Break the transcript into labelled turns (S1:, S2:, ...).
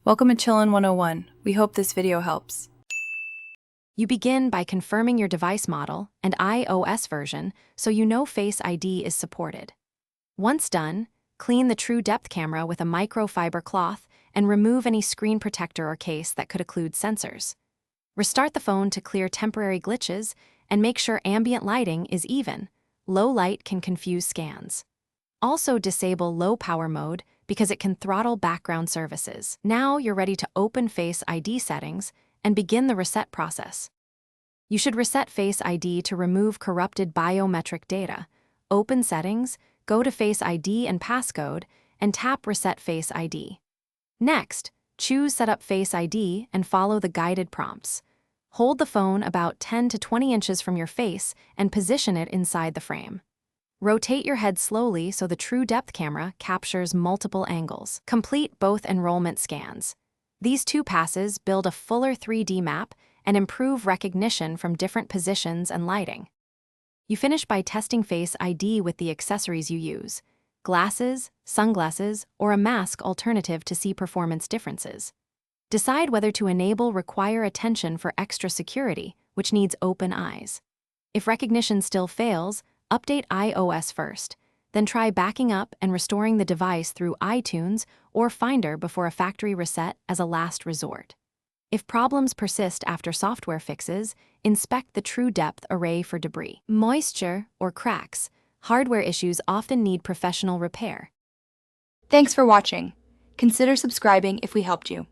S1: Welcome to Chillin' 101. We hope this video helps.
S2: You begin by confirming your device model and iOS version so you know Face ID is supported. Once done, clean the True Depth camera with a microfiber cloth and remove any screen protector or case that could occlude sensors. Restart the phone to clear temporary glitches and make sure ambient lighting is even. Low light can confuse scans. Also disable low power mode because it can throttle background services. Now you're ready to open Face ID settings and begin the reset process. You should reset Face ID to remove corrupted biometric data. Open Settings, go to Face ID and Passcode, and tap Reset Face ID. Next, choose Set up Face ID and follow the guided prompts. Hold the phone about 10 to 20 inches from your face and position it inside the frame. Rotate your head slowly so the True Depth camera captures multiple angles. Complete both enrollment scans. These two passes build a fuller 3D map and improve recognition from different positions and lighting. You finish by testing Face ID with the accessories you use: glasses, sunglasses, or a mask alternative to see performance differences. Decide whether to enable Require Attention for extra security, which needs open eyes. If recognition still fails, update iOS first, then try backing up and restoring the device through iTunes or Finder before a factory reset as a last resort. If problems persist after software fixes, inspect the True Depth array for debris, moisture, or cracks. Hardware issues often need professional repair.
S1: Thanks for watching. Consider subscribing if we helped you.